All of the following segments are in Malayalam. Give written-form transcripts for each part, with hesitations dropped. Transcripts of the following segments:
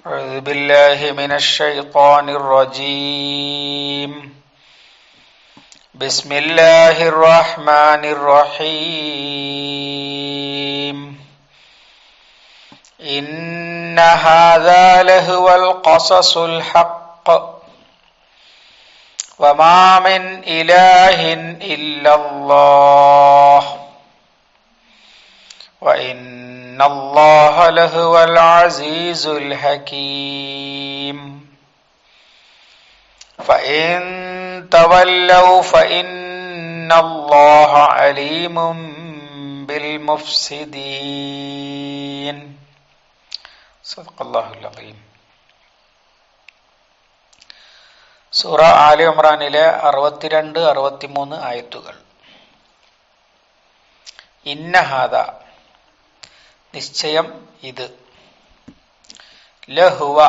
أعوذ بالله من الشيطان الرجيم. بسم الله الرحمن الرحيم. إن هذا لهو القصص الحق وما من إله إلا الله وإن الله لهو العزيز الحكيم. فإن تولوا فإن الله عليم بالمفسدين. صدق الله العظيم. സൂറ ആലി ഇമ്രാനിലെ 62-63 ആയത്തുകൾ. ഇന്ന ഹാദ, നിശ്ചയം ഇത്, ലഹുവ,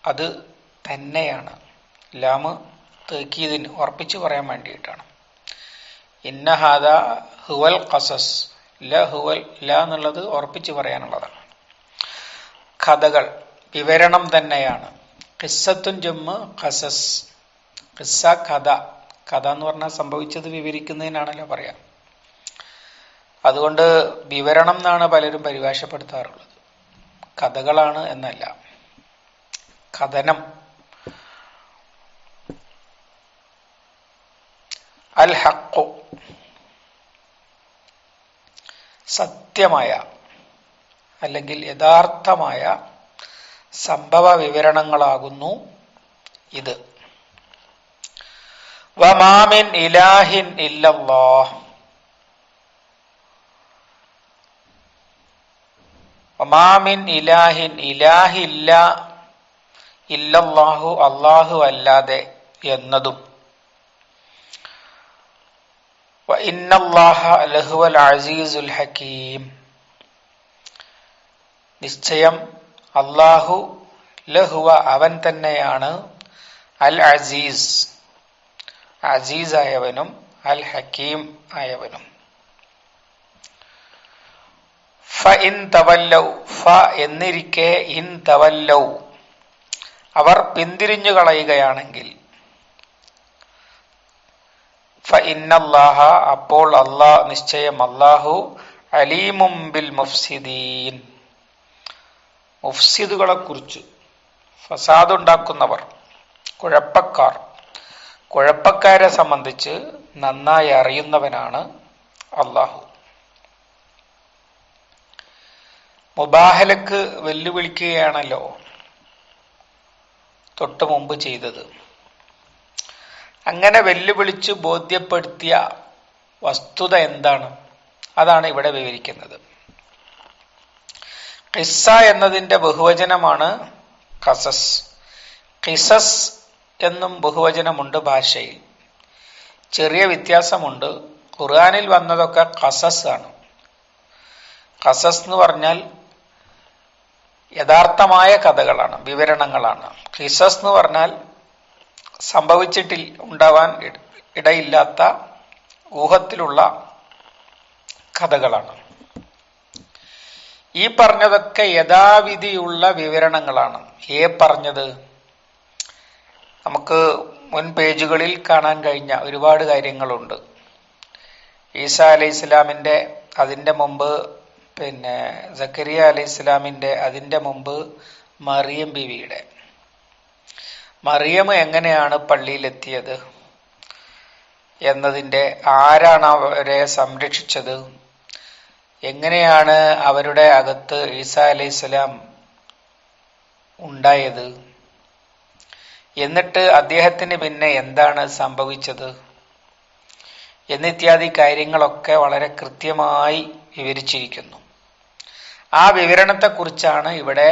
അത് തന്നെയാണ്. ലാമ് തഅ്കീദിന് ഉറപ്പിച്ചു പറയാൻ വേണ്ടിയിട്ടാണ്. ഇന്ന ഹാദ ഹുവൽ ഖസസ്, ലഹുവൽ, ല എന്നുള്ളത് ഉറപ്പിച്ചു പറയാനുള്ളതാണ്. കഥകൾ, വിവരണം തന്നെയാണ്. ഖിസ്സത്തുൻ ജമ്മ് ഖസസ്. ഖിസ്സ കഥ, കഥ എന്ന് പറഞ്ഞാൽ സംഭവിച്ചത് വിവരിക്കുന്നതിനാണല്ലോ പറയാം. അതുകൊണ്ട് വിവരണം എന്നാണ് പലരും പരിഭാഷപ്പെടുത്താറുള്ളത്, കഥകളാണ് എന്നല്ല. കഥനം. അൽ ഹഖ്, സത്യമായ അല്ലെങ്കിൽ യഥാർത്ഥമായ സംഭവ വിവരണങ്ങളാകുന്നു ഇത്. വമാ മിൻ ഇലാഹിൻ ഇല്ലല്ലാഹ്, വമാ മിൻ ഇലാഹിൻ, ഇലാഹില്ല, ഇല്ലല്ലാഹു, അല്ലാഹു അല്ലാതെ എന്നതും. വ ഇന്നല്ലാഹ ലഹുവൽ അസീസുൽ ഹകീം, നിശ്ചയം അല്ലാഹു, ലഹുവ, അവൻ തന്നെയാണ്, അൽ അസീസ്, അസീസ് ആയവനും, അൽ ഹകീം ആയവനും. ഫ ഇൻ തവല്ലൗ, ഫ എന്നിരിക്കെ, ഇൻ തവല്ലൗ, അവർ പിന്തിരിഞ്ഞു കളയുകയാണെങ്കിൽ, ഫ ഇന്നല്ലാഹ, അപ്പോൾ അല്ലാഹ്, നിശ്ചയം അല്ലാഹു, അലീമും ബിൽ മുഫ്സിദീൻ, മുഫ്സിദുകളെ കുറിച്ച്, ഫസാദ് ഉണ്ടാക്കുന്നവർ, കുഴപ്പക്കാർ, കുഴപ്പക്കാരെ സംബന്ധിച്ച് നന്നായി അറിയുന്നവനാണ് അല്ലാഹു. മുബാഹലക്ക് വെല്ലുവിളിക്കുകയാണല്ലോ തൊട്ടു മുമ്പ് ചെയ്തത്. അങ്ങനെ വെല്ലുവിളിച്ച് ബോധ്യപ്പെടുത്തിയ വസ്തുത എന്താണ്? അതാണ് ഇവിടെ വിവരിക്കുന്നത്. ഖിസ്സ എന്നതിന്റെ ബഹുവചനമാണ് ഖസസ്. ഖിസസ് എന്നും ബഹുവചനമുണ്ട് ഭാഷയിൽ. ചെറിയ വ്യത്യാസമുണ്ട്. ഖുർആനിൽ വന്നതൊക്കെ ഖസസ് ആണ്. ഖസസ് എന്ന് പറഞ്ഞാൽ യഥാർത്ഥമായ കഥകളാണ്, വിവരണങ്ങളാണ്. ഖിസസ് എന്ന് പറഞ്ഞാൽ ഉണ്ടാവാൻ ഇടയില്ലാത്ത ഊഹത്തിലുള്ള കഥകളാണ്. ഈ പറഞ്ഞതൊക്കെ യഥാവിധിയുള്ള വിവരണങ്ങളാണ്. പറഞ്ഞത് നമുക്ക് മുൻ പേജുകളിൽ കാണാൻ കഴിഞ്ഞ ഒരുപാട് കാര്യങ്ങളുണ്ട്. ഈസാ അലൈഹി ഇസ്ലാമിന്റെ, അതിന്റെ മുമ്പ് സക്കരിയ അലൈഹി ഇസ്ലാമിന്റെ, അതിന്റെ മുമ്പ് മറിയം ബീവിയുടെ. മറിയം എങ്ങനെയാണ് പള്ളിയിലെത്തിയത് എന്നതിന്റെ, ആരാണ് അവരെ സംരക്ഷിച്ചത്, എങ്ങനെയാണ് അവരുടെ അകത്ത് ഈസാ അലൈഹി സ്വലാം ഉണ്ടായത്, എന്നിട്ട് അദ്ദേഹത്തിന് പിന്നെ എന്താണ് സംഭവിച്ചത് എന്നിത്യാദി കാര്യങ്ങളൊക്കെ വളരെ കൃത്യമായി വിവരിച്ചിരിക്കുന്നു. ആ വിവരണത്തെക്കുറിച്ചാണ് ഇവിടെ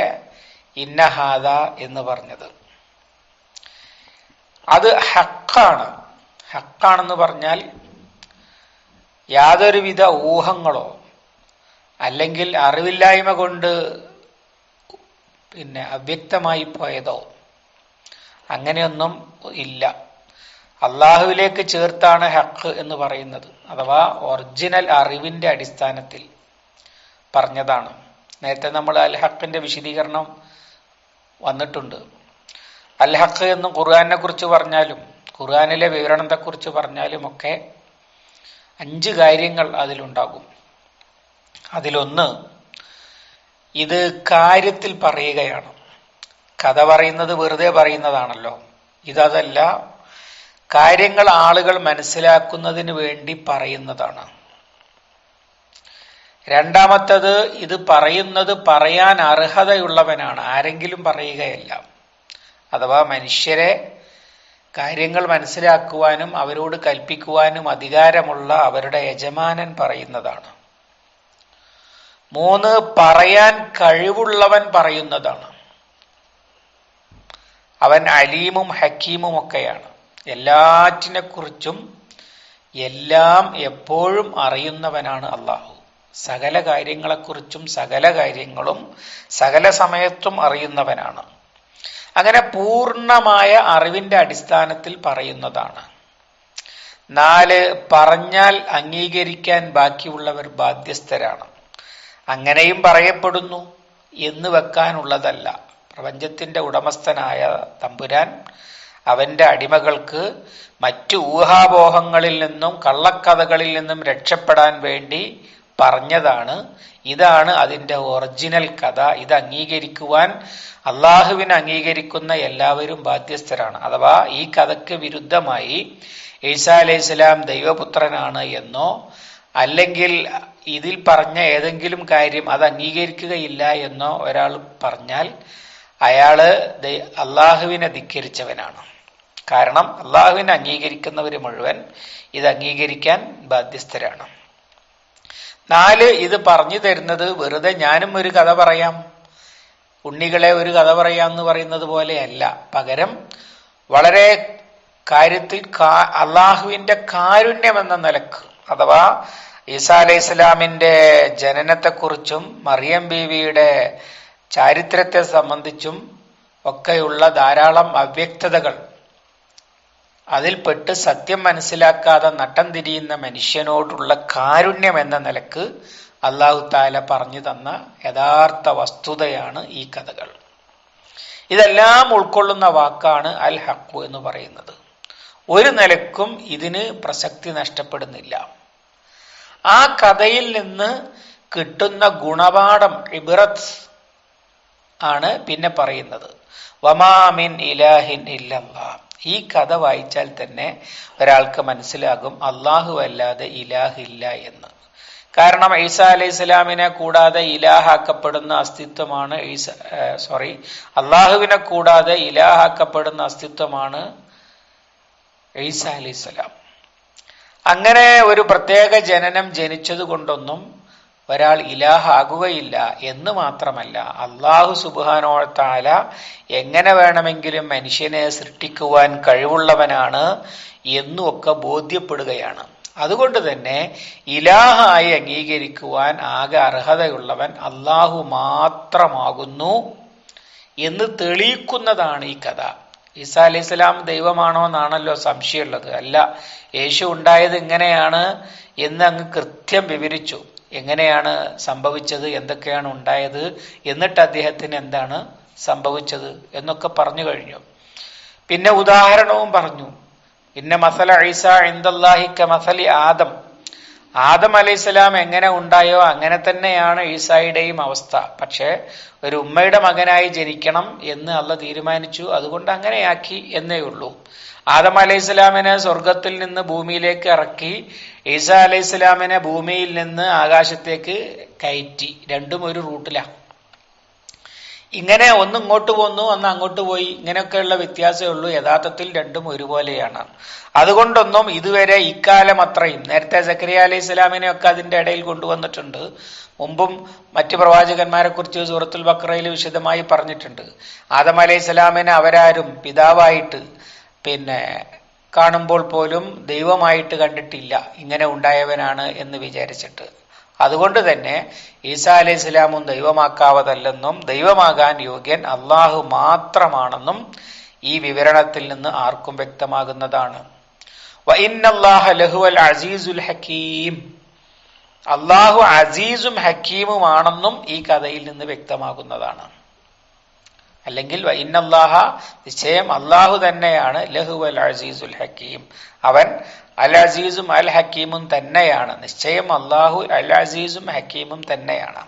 ഇന്ന ഹാദ എന്ന് പറഞ്ഞത്. അത് ഹക്കാണ്. ഹക്കാണെന്ന് പറഞ്ഞാൽ യാതൊരുവിധ ഊഹങ്ങളോ അല്ലെങ്കിൽ അറിവില്ലായ്മ കൊണ്ട് അവ്യക്തമായി പോയതോ അങ്ങനെയൊന്നും ഇല്ല. അള്ളാഹുവിലേക്ക് ചേർത്താണ് ഹക്ക് എന്ന് പറയുന്നത്. അഥവാ ഒറിജിനൽ അറിവിന്റെ അടിസ്ഥാനത്തിൽ പറഞ്ഞതാണ്. നേരത്തെ നമ്മൾ അൽ ഹഖിന്റെ വിശദീകരണം വന്നിട്ടുണ്ട്. അൽ ഹഖ് എന്നും ഖുർആനെ കുറിച്ച് പറഞ്ഞാലും ഖുർആനിലെ വിവരണത്തെക്കുറിച്ച് പറഞ്ഞാലും ഒക്കെ 5 കാര്യങ്ങൾ അതിലുണ്ടാകും. അതിലൊന്ന്, ഇത് കാര്യത്തിൽ പറയുകയാണ്. കഥ പറയുന്നത് വെറുതെ പറയുന്നതാണല്ലോ. ഇതല്ല, കാര്യങ്ങൾ ആളുകൾ മനസ്സിലാക്കുന്നതിന് വേണ്ടി പറയുന്നതാണ്. രണ്ടാമത്തത്, ഇത് പറയുന്നത് പറയാൻ അർഹതയുള്ളവനാണ്, ആരെങ്കിലും പറയുകയല്ല. അഥവാ മനുഷ്യരെ കാര്യങ്ങൾ മനസ്സിലാക്കുവാനും അവരോട് കൽപ്പിക്കുവാനും അധികാരമുള്ള അവരുടെ യജമാനൻ പറയുന്നതാണ്. 3, പറയാൻ കഴിവുള്ളവൻ പറയുന്നതാണ്. അവൻ അലീമും ഹക്കീമും ഒക്കെയാണ്. എല്ലാറ്റിനെക്കുറിച്ചും എല്ലാം എപ്പോഴും അറിയുന്നവനാണ് അള്ളാഹു. സകല കാര്യങ്ങളെക്കുറിച്ചും സകല കാര്യങ്ങളും സകല സമയത്തും അറിയുന്നവനാണ്. അങ്ങനെ പൂർണ്ണമായ അറിവിന്റെ അടിസ്ഥാനത്തിൽ പറയുന്നതാണ്. 4, പറഞ്ഞാൽ അംഗീകരിക്കാൻ ബാക്കിയുള്ളവർ ബാധ്യസ്ഥരാണ്. അങ്ങനെയും പറയപ്പെടുന്നു എന്ന് വെക്കാനുള്ളതല്ല. പ്രപഞ്ചത്തിന്റെ ഉടമസ്ഥനായ തമ്പുരാൻ അവന്റെ അടിമകൾക്ക് മറ്റു ഊഹാപോഹങ്ങളിൽ നിന്നും കള്ളക്കഥകളിൽ നിന്നും രക്ഷപ്പെടാൻ വേണ്ടി പറഞ്ഞതാണ്. ഇതാണ് അതിന്റെ ഒറിജിനൽ കഥ. ഇത് അംഗീകരിക്കുവാൻ അള്ളാഹുവിനെ അംഗീകരിക്കുന്ന എല്ലാവരും ബാധ്യസ്ഥരാണ്. അഥവാ ഈ കഥയ്ക്ക് വിരുദ്ധമായി ഈസാ അലൈഹിസ്സലാം ദൈവപുത്രനാണ് എന്നോ അല്ലെങ്കിൽ ഇതിൽ പറഞ്ഞ ഏതെങ്കിലും കാര്യം അത് അംഗീകരിക്കുകയില്ല എന്നോ ഒരാൾ പറഞ്ഞാൽ അയാള് അള്ളാഹുവിനെ ധിക്കരിച്ചവനാണ്. കാരണം അള്ളാഹുവിനെ അംഗീകരിക്കുന്നവർ മുഴുവൻ ഇത് അംഗീകരിക്കാൻ ബാധ്യസ്ഥരാണ്. 4, ഇത് പറഞ്ഞു തരുന്നത് വെറുതെ ഞാനും ഒരു കഥ പറയാം, ഉണ്ണികളെ ഒരു കഥ പറയാം എന്ന് പറയുന്നത് പോലെയല്ല. പകരം വളരെ കാര്യത്തിൽ അള്ളാഹുവിന്റെ കാരുണ്യം എന്ന നിലക്ക്, അഥവാ ഈസാ അലൈഹിസ്സലാമിന്റെ ജനനത്തെക്കുറിച്ചും മറിയം ബീവിയുടെ ചാരിത്രത്തെ സംബന്ധിച്ചും ഒക്കെയുള്ള ധാരാളം അവ്യക്തതകൾ, അതിൽപ്പെട്ട് സത്യം മനസ്സിലാക്കാതെ നട്ടം തിരിയുന്ന മനുഷ്യനോടുള്ള കാരുണ്യം എന്ന നിലക്ക് അല്ലാഹു തആല പറഞ്ഞു തന്ന യഥാർത്ഥ വസ്തുതയാണ് ഈ കഥകൾ. ഇതെല്ലാം ഉൾക്കൊള്ളുന്ന വാക്കാണ് അൽ ഹഖ് എന്ന് പറയുന്നത്. ഒരു നിലക്കും ഇതിന് പ്രസക്തി നഷ്ടപ്പെടുന്നില്ല. ആ കഥയിൽ നിന്ന് കിട്ടുന്ന ഗുണപാഠം, ഇബ്റത്ത് ആണ് പിന്നെ പറയുന്നത്. വമാ മിൻ ഇലാഹിൻ ഇല്ലല്ലാഹ്. ഈ കഥ വായിച്ചാൽ തന്നെ ഒരാൾക്ക് മനസ്സിലാകും അല്ലാഹു അല്ലാതെ ഇലാഹില്ല എന്ന്. കാരണം ഈസാ അലൈഹിസ്സലാമിനെ കൂടാതെ ഇലാഹാക്കപ്പെടുന്ന അസ്തിത്വമാണ് അള്ളാഹുവിനെ കൂടാതെ ഇലാഹാക്കപ്പെടുന്ന അസ്തിത്വമാണ് ഈസാ അലൈഹിസ്സലാം. അങ്ങനെ ഒരു പ്രത്യേക ജനനം ജനിച്ചത് കൊണ്ടൊന്നും ഒരാൾ ഇലാഹാകുകയില്ല എന്ന് മാത്രമല്ല, അല്ലാഹു സുബ്ഹാനഹു വ തആല എങ്ങനെ വേണമെങ്കിലും മനുഷ്യനെ സൃഷ്ടിക്കുവാൻ കഴിവുള്ളവനാണ് എന്നുമൊക്കെ ബോധ്യപ്പെടുകയാണ്. അതുകൊണ്ട് തന്നെ ഇലാഹായി അംഗീകരിക്കുവാൻ ആകെ അർഹതയുള്ളവൻ അല്ലാഹു മാത്രമാകുന്നു എന്ന് തെളിയിക്കുന്നതാണ് ഈ കഥ. ഈസാ അലൈഹിസ്സലാം ദൈവമാണോ എന്നാണല്ലോ സംശയമുള്ളത്. അല്ല, യേശു ഉണ്ടായത് ഇങ്ങനെയാണ് എന്ന് അങ്ങ് കൃത്യം വിവരിച്ചു. എങ്ങനെയാണ് സംഭവിച്ചത്, എന്തൊക്കെയാണ് ഉണ്ടായത്, എന്നിട്ട് അദ്ദേഹത്തിന് എന്താണ് സംഭവിച്ചത് എന്നൊക്കെ പറഞ്ഞു കഴിഞ്ഞു. പിന്നെ ഉദാഹരണവും പറഞ്ഞു. ഇന്ന മസല ഈസ ഇൻദല്ലാഹി കമസലി ആദം. ആദം അലൈഹിസ്സലാം എങ്ങനെ ഉണ്ടായോ അങ്ങനെ തന്നെയാണ് ഈസായുടെയും അവസ്ഥ. പക്ഷെ ഒരു ഉമ്മയുടെ മകനായി ജനിക്കണം എന്ന് അള്ളാഹ് തീരുമാനിച്ചു, അതുകൊണ്ട് അങ്ങനെയാക്കി എന്നേ ഉള്ളൂ. ആദം അലൈഹിസ്സലാമിനെ സ്വർഗത്തിൽ നിന്ന് ഭൂമിയിലേക്ക് ഇറക്കി, ഈസാ അലൈഹിസ്സലാമിനെ ഭൂമിയിൽ നിന്ന് ആകാശത്തേക്ക് കയറ്റി. രണ്ടും ഒരു റൂട്ടിലാണ്. ഇങ്ങനെ ഒന്ന് ഇങ്ങോട്ട് പോന്നു, ഒന്ന് അങ്ങോട്ട് പോയി, ഇങ്ങനെയൊക്കെയുള്ള വ്യത്യാസമേ ഉള്ളൂ. യഥാർത്ഥത്തിൽ രണ്ടും ഒരുപോലെയാണ്. അതുകൊണ്ടൊന്നും ഇതുവരെ ഇക്കാലം അത്രയും, നേരത്തെ സക്കരിയ അലൈഹിസ്സലാമിനെ ഒക്കെ അതിന്റെ ഇടയിൽ കൊണ്ടുവന്നിട്ടുണ്ട്. മുമ്പും മറ്റു പ്രവാചകന്മാരെ കുറിച്ച് സൂറത്തുൽ ബഖറയിൽ വിശദമായി പറഞ്ഞിട്ടുണ്ട്. ആദം അലൈഹിസ്സലാമിനെ അവരാരും പിതാവായിട്ട് കാണുമ്പോൾ പോലും ദൈവമായിട്ട് കണ്ടിട്ടില്ല, ഇങ്ങനെ ഉണ്ടായവനാണ് എന്ന് വിചാരിച്ചിട്ട്. അതുകൊണ്ട് തന്നെ ഈസാ അലൈഹിസ്സലാമും ദൈവമാക്കാവതല്ലെന്നും ദൈവമാകാൻ യോഗ്യൻ അള്ളാഹു മാത്രമാണെന്നും ഈ വിവരണത്തിൽ നിന്ന് ആർക്കും വ്യക്തമാകുന്നതാണ്. വഇന്നല്ലാഹ ലഹുവൽ അസീസുൽ ഹകീം. അള്ളാഹു അസീസും ഹക്കീമുമാണെന്നും ഈ കഥയിൽ നിന്ന് വ്യക്തമാകുന്നതാണ്. അല്ലെങ്കിൽ ഇന്നല്ലാഹ, നിശ്ചയം അള്ളാഹു തന്നെയാണ്, ലഹുവൽ അസീസുൽ ഹക്കീം, അവൻ അൽ അസീസും അൽ ഹക്കീമും തന്നെയാണ്. നിശ്ചയം അള്ളാഹു അൽ അസീസും ഹക്കീമും തന്നെയാണ്.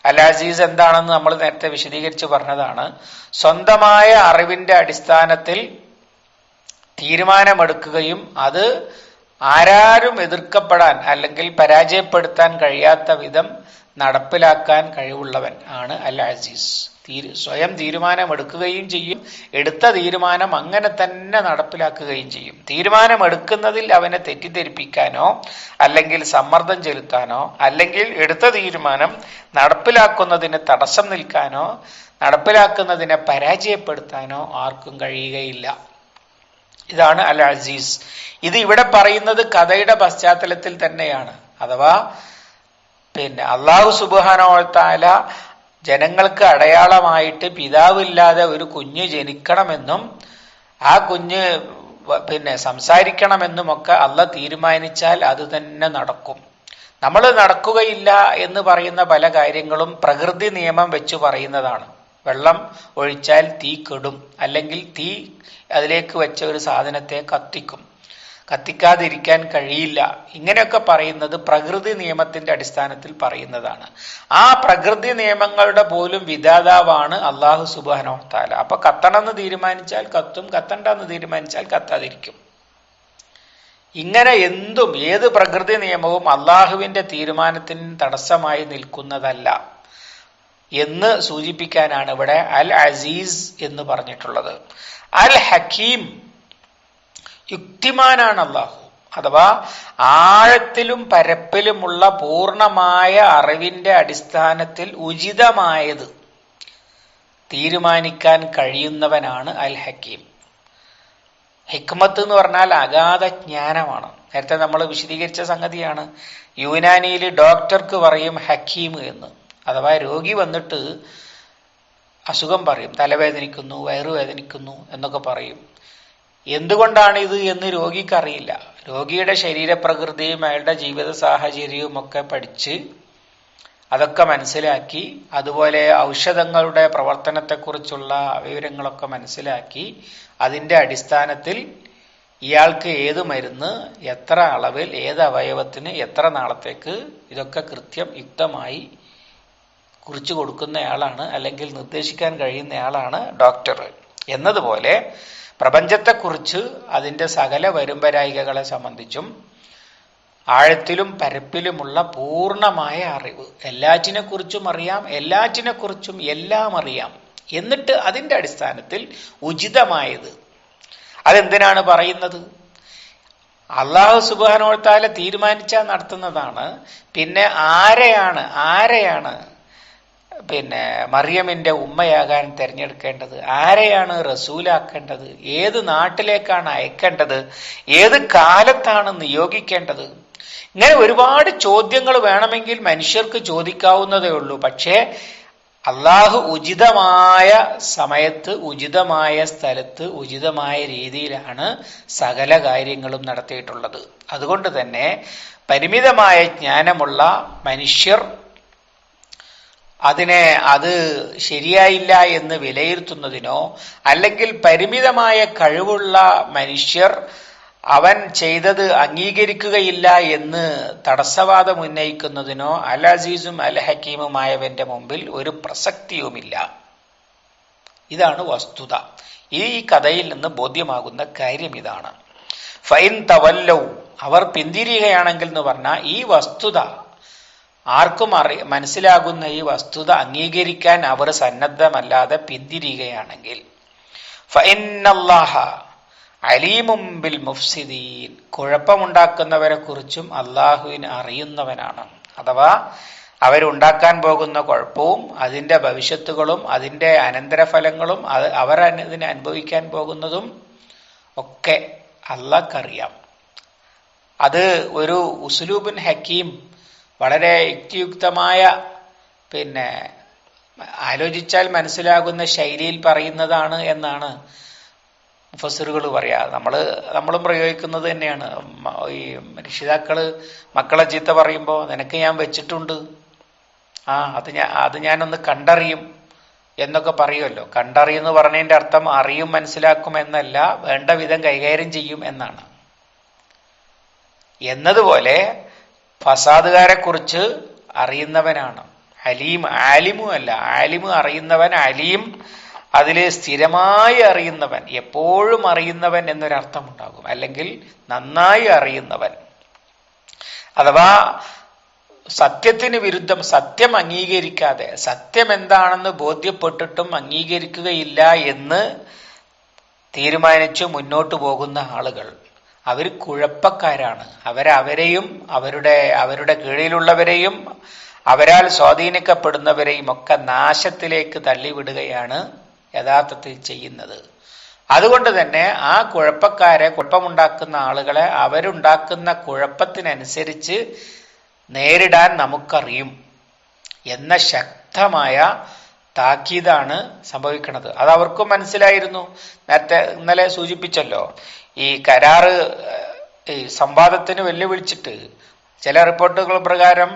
അൽ അസീസ് എന്താണെന്ന് നമ്മൾ നേരത്തെ വിശദീകരിച്ച് പറഞ്ഞതാണ്. സ്വന്തമായ അറിവിന്റെ അടിസ്ഥാനത്തിൽ തീരുമാനമെടുക്കുകയും അത് ആരാരും എതിർക്കപ്പെടാൻ അല്ലെങ്കിൽ പരാജയപ്പെടുത്താൻ കഴിയാത്ത വിധം നടപ്പിലാക്കാൻ കഴിവുള്ളവൻ ആണ് അൽ അസീസ്. സ്വയം തീരുമാനമെടുക്കുകയും ചെയ്യും, എടുത്ത തീരുമാനം അങ്ങനെ തന്നെ നടപ്പിലാക്കുകയും ചെയ്യും. തീരുമാനമെടുക്കുന്നതിൽ അവനെ തെറ്റിദ്ധരിപ്പിക്കാനോ അല്ലെങ്കിൽ സമ്മർദ്ദം ചെലുത്താനോ അല്ലെങ്കിൽ എടുത്ത തീരുമാനം നടപ്പിലാക്കുന്നതിന് തടസ്സം നിൽക്കാനോ നടപ്പിലാക്കുന്നതിനെ പരാജയപ്പെടുത്താനോ ആർക്കും കഴിയുകയില്ല. ഇതാണ് അൽ അസീസ്. ഇത് ഇവിടെ പറയുന്നത് കഥയുടെ പശ്ചാത്തലത്തിൽ തന്നെയാണ്. അഥവാ അല്ലാഹു സുബ്ഹാനഹു വ തആല ജനങ്ങൾക്ക് അടയാളമായിട്ട് പിതാവില്ലാതെ ഒരു കുഞ്ഞ് ജനിക്കണമെന്നും ആ കുഞ്ഞ് സംസാരിക്കണമെന്നും ഒക്കെ അള്ളാഹ് തീരുമാനിച്ചാൽ അത് തന്നെ നടക്കും. നമ്മൾ നടക്കുകയില്ല എന്ന് പറയുന്ന പല കാര്യങ്ങളും പ്രകൃതി നിയമം വെച്ച് പറയുന്നതാണ്. വെള്ളം ഒഴിച്ചാൽ തീ കെടും, അല്ലെങ്കിൽ തീ അതിലേക്ക് വെച്ച ഒരു സാധനത്തെ കത്തിക്കാതിരിക്കാൻ കഴിയില്ല. ഇങ്ങനെയൊക്കെ പറയുന്നത് പ്രകൃതി നിയമത്തിന്റെ അടിസ്ഥാനത്തിൽ പറയുന്നതാണ്. ആ പ്രകൃതി നിയമങ്ങളുടെ പോലും വിധാതാവാണ് അല്ലാഹു സുബ്ഹാനഹു വ തആല. അപ്പൊ കത്തണമെന്ന് തീരുമാനിച്ചാൽ കത്തും, കത്തണ്ടെന്ന് തീരുമാനിച്ചാൽ കത്താതിരിക്കും. ഇങ്ങനെ ഏത് പ്രകൃതി നിയമവും അള്ളാഹുവിന്റെ തീരുമാനത്തിന് തടസ്സമായി നിൽക്കുന്നതല്ല എന്ന് സൂചിപ്പിക്കാനാണ് ഇവിടെ അൽ അസീസ് എന്ന് പറഞ്ഞിട്ടുള്ളത്. അൽ ഹക്കീം, യുക്തിമാനാണ് അള്ളാഹു. അഥവാ ആഴത്തിലും പരപ്പിലുമുള്ള പൂർണമായ അറിവിന്റെ അടിസ്ഥാനത്തിൽ ഉചിതമായത് തീരുമാനിക്കാൻ കഴിയുന്നവനാണ് അൽ ഹക്കീം. ഹിക്മത്ത് എന്ന് പറഞ്ഞാൽ അഗാധ ജ്ഞാനമാണ്. നേരത്തെ നമ്മൾ വിശദീകരിച്ച സംഗതിയാണ്. യുനാനിയിൽ ഡോക്ടർക്ക് പറയും ഹക്കീം എന്ന്. അഥവാ രോഗി വന്നിട്ട് അസുഖം പറയും, തലവേദനിക്കുന്നു, വയറുവേദനിക്കുന്നു എന്നൊക്കെ പറയും. എന്തുകൊണ്ടാണ് ഇത് എന്ന് രോഗിക്കറിയില്ല. രോഗിയുടെ ശരീരപ്രകൃതിയും അയാളുടെ ജീവിത സാഹചര്യവും ഒക്കെ പഠിച്ച് അതൊക്കെ മനസ്സിലാക്കി, അതുപോലെ ഔഷധങ്ങളുടെ പ്രവർത്തനത്തെക്കുറിച്ചുള്ള വിവരങ്ങളൊക്കെ മനസ്സിലാക്കി, അതിന്റെ അടിസ്ഥാനത്തിൽ ഇയാൾക്ക് ഏത് മരുന്ന് എത്ര അളവിൽ ഏത് അവയവത്തിന് എത്ര നാളത്തേക്ക് ഇതൊക്കെ കൃത്യം യുക്തമായി കുറിച്ചു കൊടുക്കുന്നയാളാണ്, അല്ലെങ്കിൽ നിർദ്ദേശിക്കാൻ കഴിയുന്നയാളാണ് ഡോക്ടർ. എന്നതുപോലെ പ്രപഞ്ചത്തെക്കുറിച്ച് അതിന്റെ സകല വരുംവരായികകളെ സംബന്ധിച്ചും ആഴത്തിലും പരപ്പിലുമുള്ള പൂർണമായ അറിവ്, എല്ലാറ്റിനെക്കുറിച്ചും അറിയാം, എല്ലാറ്റിനെക്കുറിച്ചും എല്ലാം അറിയാം. എന്നിട്ട് അതിന്റെ അടിസ്ഥാനത്തിൽ ഉചിതമായത് അതെന്തിനാണ് പറയുന്നത്? അല്ലാഹു സുബ്ഹാനഹു വ തആല തീരുമാനിച്ചാൽ നടത്തുന്നതാണ്. പിന്നെ ആരെയാണ് മറിയമിന്റെ ഉമ്മയാകാൻ തിരഞ്ഞെടുക്കേണ്ടത്? ആരെയാണ് റസൂലാക്കേണ്ടത്? ഏത് നാട്ടിലേക്കാണ് അയക്കേണ്ടത്? ഏത് കാലത്താണ് നിയോഗിക്കേണ്ടത്? ഇങ്ങനെ ഒരുപാട് ചോദ്യങ്ങൾ വേണമെങ്കിൽ മനുഷ്യർക്ക് ചോദിക്കാവുന്നതേ ഉള്ളൂ. പക്ഷേ അള്ളാഹു ഉചിതമായ സമയത്ത് ഉചിതമായ സ്ഥലത്ത് ഉചിതമായ രീതിയിലാണ് സകല കാര്യങ്ങളും നടത്തിയിട്ടുള്ളത്. അതുകൊണ്ട് തന്നെ പരിമിതമായ ജ്ഞാനമുള്ള മനുഷ്യർ അത് ശരിയായില്ല എന്ന് വിലയിരുത്തുന്നതിനോ, അല്ലെങ്കിൽ പരിമിതമായ കഴിവുള്ള മനുഷ്യർ അവൻ ചെയ്തത് അംഗീകരിക്കുകയില്ല എന്ന് തടസ്സവാദം ഉന്നയിക്കുന്നതിനോ അൽ അസീസും അൽ ഹക്കീമുമായവന്റെ മുമ്പിൽ ഒരു പ്രസക്തിയുമില്ല. ഇതാണ് വസ്തുത. ഈ കഥയിൽ നിന്ന് ബോധ്യമാകുന്ന കാര്യം ഇതാണ്. ഫൈൻ തവല്ലൗ, അവർ പിന്തിരിയുകയാണെങ്കിൽ എന്ന് പറഞ്ഞാൽ ഈ വസ്തുത ആർക്കും മനസ്സിലാകുന്ന ഈ വസ്തുത അംഗീകരിക്കാൻ അവർ സന്നദ്ധമല്ലാതെ പിന്തിരിയുകയാണെങ്കിൽ, ഫഇന്നല്ലാഹ അലീമും ബിൽ മുഫ്സിദീൻ, കുഴപ്പമുണ്ടാക്കുന്നവരെ കുറിച്ചും അള്ളാഹുവിന് അറിയുന്നവനാണ്. അഥവാ അവരുണ്ടാക്കാൻ പോകുന്ന കുഴപ്പവും അതിന്റെ ഭവിഷ്യത്തുകളും അതിന്റെ അനന്തരഫലങ്ങളും അവർ അതിനെ അനുഭവിക്കാൻ പോകുന്നതും ഒക്കെ അള്ളാഹ്ക്കറിയാം. അത് ഒരു ഉസ്ലൂബുൻ ഹക്കീം, വളരെ യുക്തിയുക്തമായ ആലോചിച്ചാൽ മനസ്സിലാകുന്ന ശൈലിയിൽ പറയുന്നതാണ് എന്നാണ് മുഫസ്സിറുകൾ പറയാ. നമ്മളും പ്രയോഗിക്കുന്നത് തന്നെയാണ്. ഈ രക്ഷിതാക്കള് മക്കളെ ചീത്ത പറയുമ്പോൾ നിനക്ക് ഞാൻ വെച്ചിട്ടുണ്ട്, അത് ഞാനൊന്ന് കണ്ടറിയും എന്നൊക്കെ പറയുമല്ലോ. കണ്ടറിയുമെന്ന് പറഞ്ഞതിന്റെ അർത്ഥം അറിയും മനസ്സിലാക്കും എന്നല്ല, വേണ്ട വിധം കൈകാര്യം ചെയ്യും എന്നാണ്. എന്നതുപോലെ ഫസാദുകാരെ കുറിച്ച് അറിയുന്നവനാണ് അലീം. ആലിമും അല്ല, ആലിമ് അറിയുന്നവൻ, അലീം അതില് സ്ഥിരമായി അറിയുന്നവൻ, എപ്പോഴും അറിയുന്നവൻ എന്നൊരർത്ഥം ഉണ്ടാകും. അല്ലെങ്കിൽ നന്നായി അറിയുന്നവൻ, അഥവാ സത്യത്തിന് വിരുദ്ധം, സത്യം അംഗീകരിക്കാതെ, സത്യം എന്താണെന്ന് ബോധ്യപ്പെട്ടിട്ടും അംഗീകരിക്കുകയില്ല എന്ന് തീരുമാനിച്ചു മുന്നോട്ടു പോകുന്ന ആളുകൾ അവർ കുഴപ്പക്കാരാണ്. അവരെയും അവരുടെ കീഴിലുള്ളവരെയും അവരാൽ സ്വാധീനിക്കപ്പെടുന്നവരെയും ഒക്കെ നാശത്തിലേക്ക് തള്ളിവിടുകയാണ് യഥാർത്ഥത്തിൽ ചെയ്യുന്നത്. അതുകൊണ്ട് തന്നെ ആ കുഴപ്പമുണ്ടാക്കുന്ന ആളുകളെ അവരുണ്ടാക്കുന്ന കുഴപ്പത്തിനനുസരിച്ച് നേരിടാൻ നമുക്കറിയും എന്ന ശക്തമായ താക്കീതാണ് സംഭവിക്കുന്നത്. അത് അവർക്കും മനസ്സിലായിരുന്നു. ഇന്നലെ സൂചിപ്പിച്ചല്ലോ, ഈ കരാറ് ഈ സംവാദത്തിന് വെല്ലുവിളിച്ചിട്ട് ചില റിപ്പോർട്ടുകൾ പ്രകാരം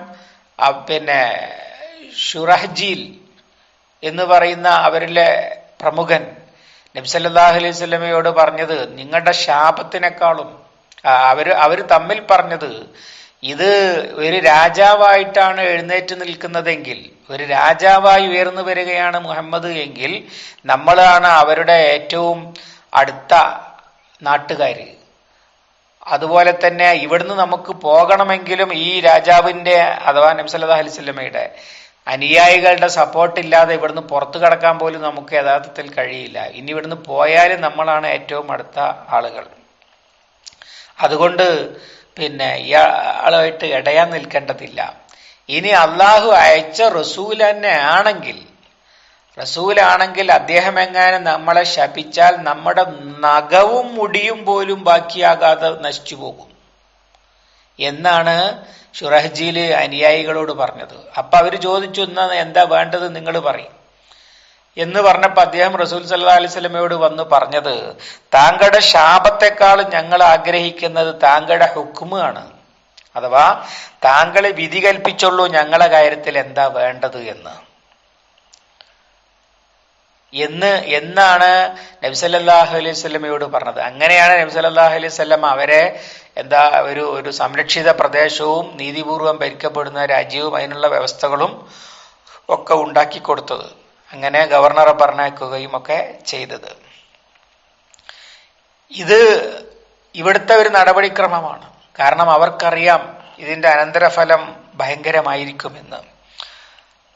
ഷുറഹ്ജീൽ എന്ന് പറയുന്ന അവരിലെ പ്രമുഖൻ നബി സല്ലല്ലാഹു അലൈഹി വസല്ലമയോട് പറഞ്ഞത്, നിങ്ങളുടെ ശാപത്തിനേക്കാളും അവര് തമ്മിൽ പറഞ്ഞത്, ഇത് ഒരു രാജാവായിട്ടാണ് എഴുന്നേറ്റ് നിൽക്കുന്നതെങ്കിൽ, ഒരു രാജാവായി ഉയർന്നു വരികയാണ് മുഹമ്മദ് എങ്കിൽ നമ്മളാണ് അവരുടെ ഏറ്റവും അടുത്ത നാട്ടുകാര്. അതുപോലെ തന്നെ ഇവിടുന്ന് നമുക്ക് പോകണമെങ്കിലും ഈ രാജാവിന്റെ അഥവാ നബി സല്ലല്ലാഹു അലൈഹി വസല്ലമയുടെ അനുയായികളുടെ സപ്പോർട്ട് ഇല്ലാതെ ഇവിടുന്ന് പുറത്തു കടക്കാൻ പോലും നമുക്ക് യഥാർത്ഥത്തിൽ കഴിയില്ല. ഇനി ഇവിടുന്ന് പോയാലും നമ്മളാണ് ഏറ്റവും അടുത്ത ആളുകൾ. അതുകൊണ്ട് ഇയാളുമായിട്ട് ഇടയാൻ നിൽക്കേണ്ടതില്ല. ഇനി അള്ളാഹു അയച്ച റസൂലാണെങ്കിൽ അദ്ദേഹം എങ്ങാനും നമ്മളെ ശപിച്ചാൽ നമ്മുടെ നഖവും മുടിയും പോലും ബാക്കിയാകാതെ നശിച്ചു പോകും എന്നാണ് ഷുറഹ്ജീല് അനുയായികളോട് പറഞ്ഞത്. അപ്പൊ അവര് ചോദിച്ചു, എന്താ വേണ്ടത് നിങ്ങൾ പറയും എന്ന് പറഞ്ഞപ്പോ അദ്ദേഹം റസൂൽ സല്ലല്ലാഹു അലൈഹി വസല്ലമയോട് വന്ന് പറഞ്ഞത്, താങ്കളുടെ ശാപത്തെക്കാളും ഞങ്ങൾ ആഗ്രഹിക്കുന്നത് താങ്കളുടെ ഹുക്മ് ആണ്. അഥവാ താങ്കൾ വിധി കൽപ്പിച്ചുള്ളൂ ഞങ്ങളെ കാര്യത്തിൽ എന്താ വേണ്ടത് എന്നാണ് നബി സല്ലല്ലാഹു അലൈഹി വസല്ലമയോട് പറഞ്ഞത്. അങ്ങനെയാണ് നബി സല്ലല്ലാഹു അലൈഹി വസല്ലം അവരെ ഒരു സംരക്ഷിത പ്രദേശവും നീതിപൂർവം ഭരിക്കപ്പെടുന്ന രാജ്യവും അതിനുള്ള വ്യവസ്ഥകളും ഒക്കെ ഉണ്ടാക്കി കൊടുത്തത്. അങ്ങനെ ഗവർണറെ പറഞ്ഞയക്കുകയും ഒക്കെ ചെയ്തത്. ഇത് ഇവിടുത്തെ ഒരു നടപടിക്രമമാണ്. കാരണം അവർക്കറിയാം ഇതിന്റെ അനന്തരഫലം ഭയങ്കരമായിരിക്കുമെന്ന്.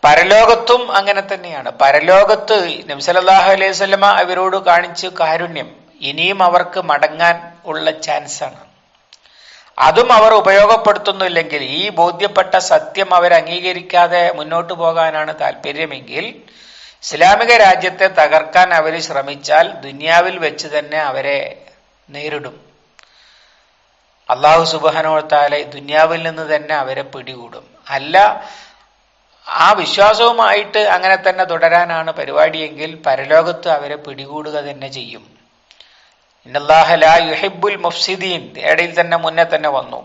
പരലോകത്തും അങ്ങനെ തന്നെയാണ്. പരലോകത്ത് നബി സല്ലല്ലാഹു അലൈഹി വസല്ലമ ഇവരോട് കാണിച്ച കാരുണ്യം ഇനിയും അവർക്ക് മടങ്ങാൻ ഉള്ള ചാൻസാണ്. അതും അവർ ഉപയോഗപ്പെടുത്തുന്നില്ലെങ്കിൽ, ഈ ബോധ്യപ്പെട്ട സത്യം അവർ അംഗീകരിക്കാതെ മുന്നോട്ട് പോകാനാണ് താല്പര്യമെങ്കിൽ, ഇസ്ലാമിക രാജ്യത്തെ തകർക്കാൻ അവർ ശ്രമിച്ചാൽ ദുനിയാവിൽ വെച്ച് തന്നെ അവരെ നേരിടും. അല്ലാഹു സുബ്ഹാനഹു വ തആല ദുനിയാവിൽ നിന്ന് തന്നെ അവരെ പിടികൂടും. അല്ല, ആ വിശ്വാസവുമായിട്ട് അങ്ങനെ തന്നെ തുടരാനാണ് പരിപാടിയെങ്കിൽ പരലോകത്ത് അവരെ പിടികൂടുക തന്നെ ചെയ്യും. ഇന്നല്ലാഹ ലാ യുഹിബ്ബുൽ മുഫ്സിദീൻ ഇടയിൽ തന്നെ മുന്നേ തന്നെ വന്നു.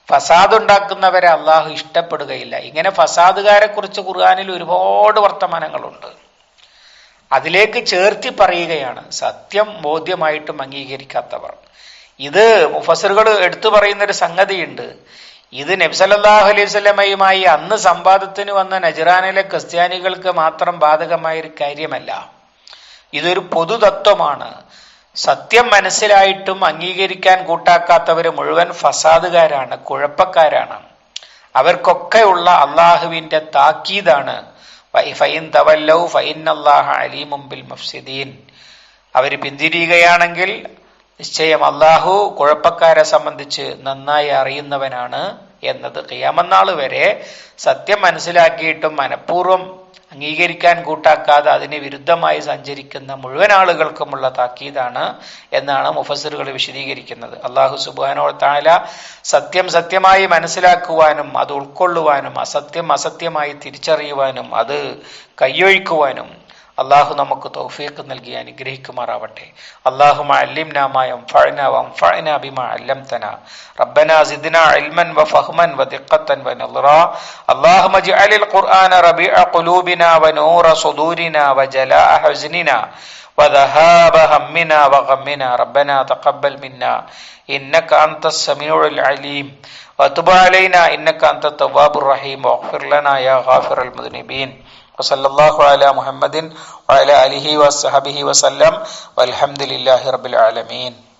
ഫസാദ് ഉണ്ടാക്കുന്നവരെ അള്ളാഹു ഇഷ്ടപ്പെടുകയില്ല. ഇങ്ങനെ ഫസാദുകാരെ കുറിച്ച് ഖുർആനിൽ ഒരുപാട് വർത്തമാനങ്ങളുണ്ട്. അതിലേക്ക് ചേർത്തി പറയുകയാണ് സത്യം ബോധ്യമായിട്ടും അംഗീകരിക്കാത്തവർ. ഇത് മുഫസ്സിറുകൾ എടുത്തു പറയുന്നൊരു സംഗതിയുണ്ട്. ഇത് നബി സല്ലല്ലാഹു അലൈഹി വസല്ലമയുമായി അന്ന് സംവാദത്തിന് വന്ന നജ്റാനിലെ ക്രിസ്ത്യാനികൾക്ക് മാത്രം ബാധകമായ ഒരു കാര്യമല്ല. ഇതൊരു പൊതുതത്വമാണ്. സത്യം മനസ്സിലായിട്ടും അംഗീകരിക്കാൻ കൂട്ടാക്കാത്തവര് മുഴുവൻ ഫസാദുകാരാണ്, കുഴപ്പക്കാരാണ്. അവർക്കൊക്കെയുള്ള അള്ളാഹുവിന്റെ താക്കീതാണ് ഫഇൻ തവല്ലൗ ഫഇന്നല്ലാഹ അലീമും ബിൽ മുഫ്സിദീൻ. അവര് പിന്തിരിയുകയാണെങ്കിൽ നിശ്ചയം അള്ളാഹു കുഴപ്പക്കാരെ സംബന്ധിച്ച് നന്നായി അറിയുന്നവനാണ് എന്നത്. ഖിയാമത്ത് നാൾ വരെ സത്യം മനസ്സിലാക്കിയിട്ടും മനഃപൂർവ്വം അംഗീകരിക്കാൻ കൂട്ടാക്കാതെ അതിന് വിരുദ്ധമായി സഞ്ചരിക്കുന്ന മുഴുവൻ ആളുകൾക്കുമുള്ള താക്കീതാണ് എന്നാണ് മുഫസ്സിറുകൾ വിശദീകരിക്കുന്നത്. അല്ലാഹു സുബ്ഹാനഹു വ തആല സത്യം സത്യമായി മനസ്സിലാക്കുവാനും അത് ഉൾക്കൊള്ളുവാനും അസത്യം അസത്യമായി തിരിച്ചറിയുവാനും അത് കയ്യൊഴിക്കുവാനും അള്ളാഹു നമുക്ക് തൗഫീഖ് നൽകി അനുഗ്രഹിക്കുമാറാവട്ടെ. അല്ലാഹുമ്മ അല്ലിംനാ മാ യൻഫഉനാ വൻഫഅനാ ബിമാ അല്ലംതനാ റബ്ബനാ സിദ്നാ ഇൽമൻ വഫഹ്മൻ വദിഖ്ഖത്തൻ വനളറാ. അല്ലാഹുമ്മ ഇജ്അലിൽ ഖുർആന റബീഅ ഖുലൂബിനാ വനൂറ സുദൂരിനാ വജലാഅ ഹുസ്നിനാ وذهاب همنا وغمنا ربنا تقبل منا إنك أنت السميع العليم وتب علينا إنك أنت التواب الرحيم واغفر لنا يا غافر المذنبين. وصلى الله على محمد وعلى آله وصحبه وسلم والحمد لله رب العالمين.